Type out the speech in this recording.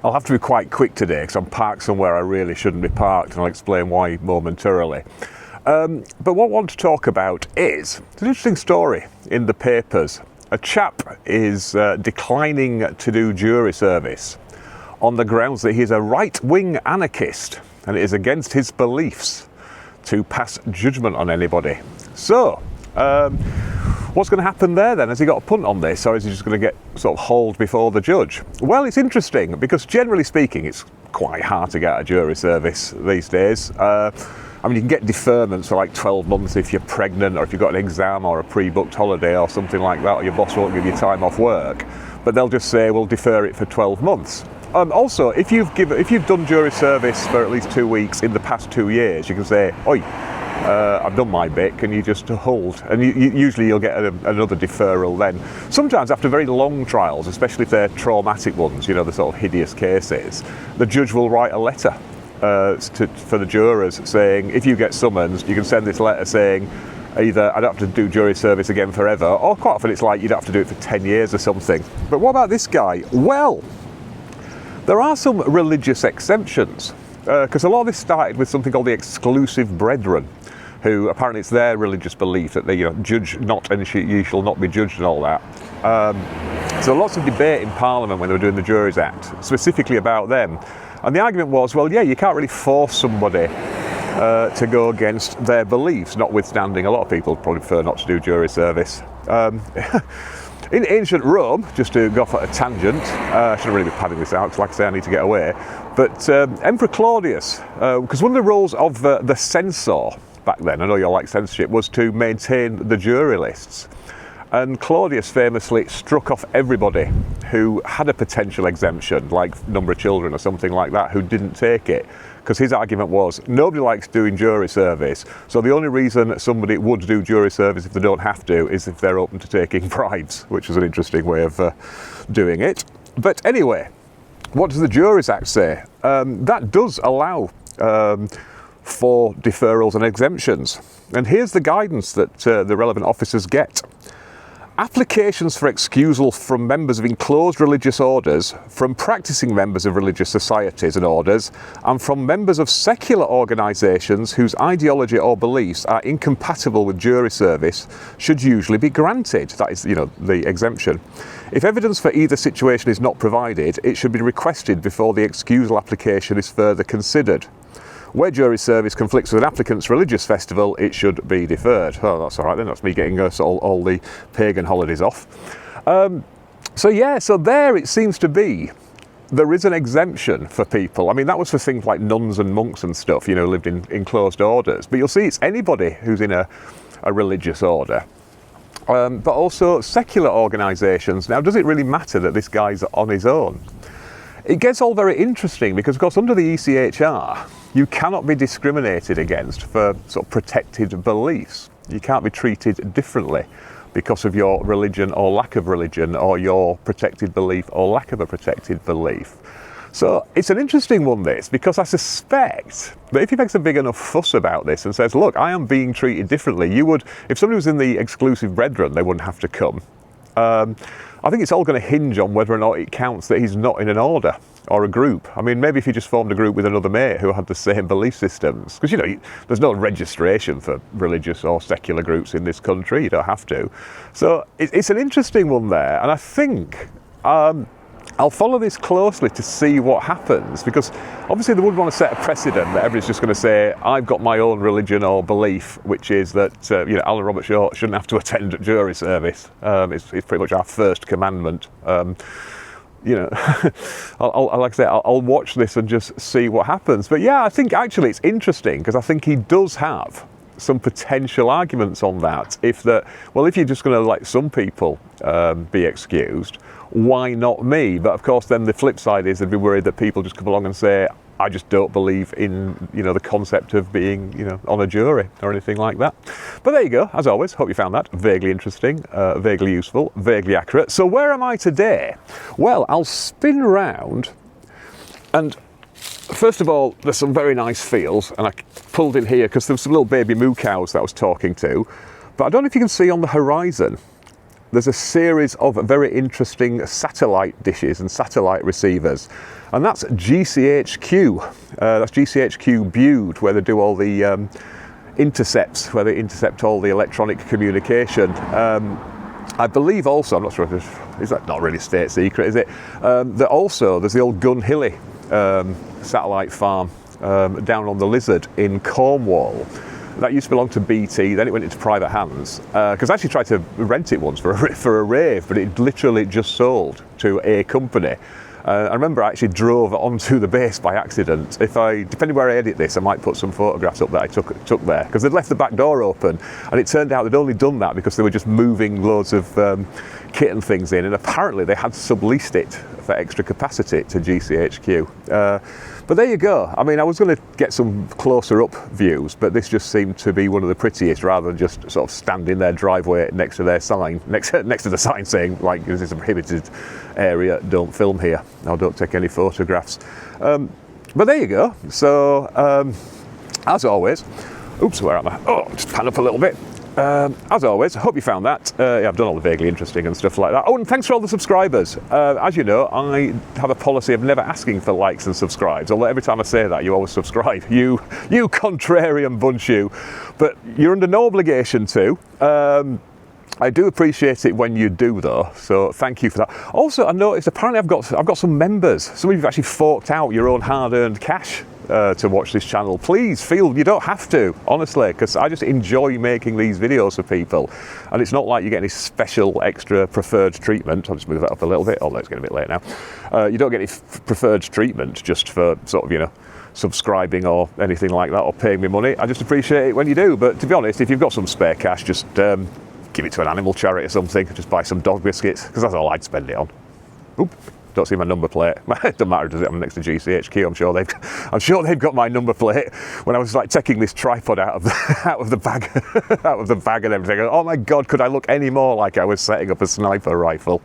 I'll have to be quite quick today because I'm parked somewhere I really shouldn't be parked, and I'll explain why momentarily. But what I want to talk about is an interesting story in the papers. A chap is declining to do jury service on the grounds that he's a right-wing anarchist and it is against his beliefs to pass judgment on anybody. So, what's going to happen there then? Has he got a punt on this, or is he just going to get sort of hauled before the judge? Well, it's interesting because generally speaking, it's quite hard to get a jury service these days. I mean, you can get deferments for like 12 months if you're pregnant, or if you've got an exam or a pre-booked holiday or something like that, or your boss won't give you time off work, but they'll just say, we'll defer it for 12 months. Also, if you've done jury service for at least 2 weeks in the past 2 years, you can say, oi, I've done my bit, can you just hold? And usually you'll get another deferral then. Sometimes after very long trials, especially if they're traumatic ones, you know, the sort of hideous cases, the judge will write a letter for the jurors saying, if you get summoned, you can send this letter saying, either I'd have to do jury service again forever, or quite often it's like you'd have to do it for 10 years or something. But what about this guy? Well, there are some religious exemptions, because a lot of this started with something called the exclusive brethren, who apparently it's their religious belief that they, you know, judge not and ye shall not be judged and all that. So lots of debate in Parliament when they were doing the Juries Act, specifically about them. And the argument was, well, yeah, you can't really force somebody to go against their beliefs, notwithstanding a lot of people probably prefer not to do jury service. In ancient Rome, just to go off at a tangent, I shouldn't really be padding this out because, like I say, I need to get away, but Emperor Claudius, because one of the roles of the censor back then, I know you all like censorship, was to maintain the jury lists. And Claudius famously struck off everybody who had a potential exemption, like number of children or something like that, who didn't take it. Because his argument was, nobody likes doing jury service, so the only reason somebody would do jury service if they don't have to is if they're open to taking bribes, which is an interesting way of doing it. But anyway, what does the Juries Act say? That does allow for deferrals and exemptions. And here's the guidance that the relevant officers get. Applications for excusal from members of enclosed religious orders, from practicing members of religious societies and orders, and from members of secular organisations whose ideology or beliefs are incompatible with jury service should usually be granted. That is, you know, the exemption. If evidence for either situation is not provided, it should be requested before the excusal application is further considered. Where jury service conflicts with an applicant's religious festival, it should be deferred. Oh, that's all right then, that's me getting all the pagan holidays off. So there it seems to be, there is an exemption for people. I mean, that was for things like nuns and monks and stuff, you know, lived in enclosed orders. But you'll see it's anybody who's in a religious order. But also secular organisations. Now, does it really matter that this guy's on his own? It gets all very interesting because, of course, under the ECHR, you cannot be discriminated against for sort of protected beliefs. You can't be treated differently because of your religion or lack of religion, or your protected belief or lack of a protected belief. So it's an interesting one, this, because I suspect that if he makes a big enough fuss about this and says, look, I am being treated differently, you would, if somebody was in the exclusive brethren, they wouldn't have to come. I think it's all going to hinge on whether or not it counts that he's not in an order or a group. I mean, maybe if he just formed a group with another mate who had the same belief systems, because, you know, there's no registration for religious or secular groups in this country, you don't have to. So it's an interesting one there, and I think I'll follow this closely to see what happens, because obviously they wouldn't want to set a precedent that everybody's just going to say, I've got my own religion or belief, which is that you know, Alan Robertshaw shouldn't have to attend jury service. It's pretty much our first commandment. You know, like I say, I'll watch this and just see what happens. But yeah, I think actually it's interesting, because I think he does have some potential arguments on that. If you're just going to let some people be excused, why not me? But of course, then the flip side is they'd be worried that people just come along and say, I just don't believe in, you know, the concept of being, you know, on a jury or anything like that. But there you go. As always, hope you found that vaguely interesting, vaguely useful, vaguely accurate. So where am I today? Well, I'll spin round, and first of all, there's some very nice fields, and I pulled in here because there were some little baby moo cows that I was talking to. But I don't know if you can see on the horizon, there's a series of very interesting satellite dishes and satellite receivers. And that's GCHQ. That's GCHQ Bude, where they do all the intercepts, where they intercept all the electronic communication. I believe also, I'm not sure if is that not really state secret, is it? That also there's the old Gun Hilly satellite farm down on the Lizard in Cornwall. That used to belong to BT, then it went into private hands. Because I actually tried to rent it once for a rave, but it literally just sold to a company. I remember I actually drove onto the base by accident. Depending where I edit this, I might put some photographs up that I took there, because they'd left the back door open, and it turned out they'd only done that because they were just moving loads of kit and things in, and apparently they had subleased it for extra capacity to GCHQ. But there you go. I mean, I was going to get some closer up views, but this just seemed to be one of the prettiest, rather than just sort of stand in their driveway next to their sign, next to the sign saying, like, this is a prohibited area, don't film here, or don't take any photographs. But there you go. So, as always, oops, where am I? Oh, just pan up a little bit. As always, I hope you found that. Yeah, I've done all the vaguely interesting and stuff like that. Oh, and thanks for all the subscribers. As you know, I have a policy of never asking for likes and subscribes, although every time I say that, you always subscribe. You contrarian bunch, you. But you're under no obligation to. I do appreciate it when you do, though, so thank you for that. Also, I noticed apparently I've got some members. Some of you have actually forked out your own hard-earned cash to watch this channel. Please feel you don't have to, honestly, because I just enjoy making these videos for people, and it's not like you get any special extra preferred treatment. I'll just move that up a little bit, although it's getting a bit late now. You don't get any preferred treatment just for sort of, you know, subscribing or anything like that, or paying me money. I just appreciate it when you do. But to be honest, if you've got some spare cash, just give it to an animal charity or something. Just buy some dog biscuits, because that's all I'd spend it on. Oop. Don't see my number plate. It doesn't matter, does it? I'm next to GCHQ. I'm sure they've got my number plate. When I was like taking this tripod out of the bag, and everything. Oh my God, could I look any more like I was setting up a sniper rifle?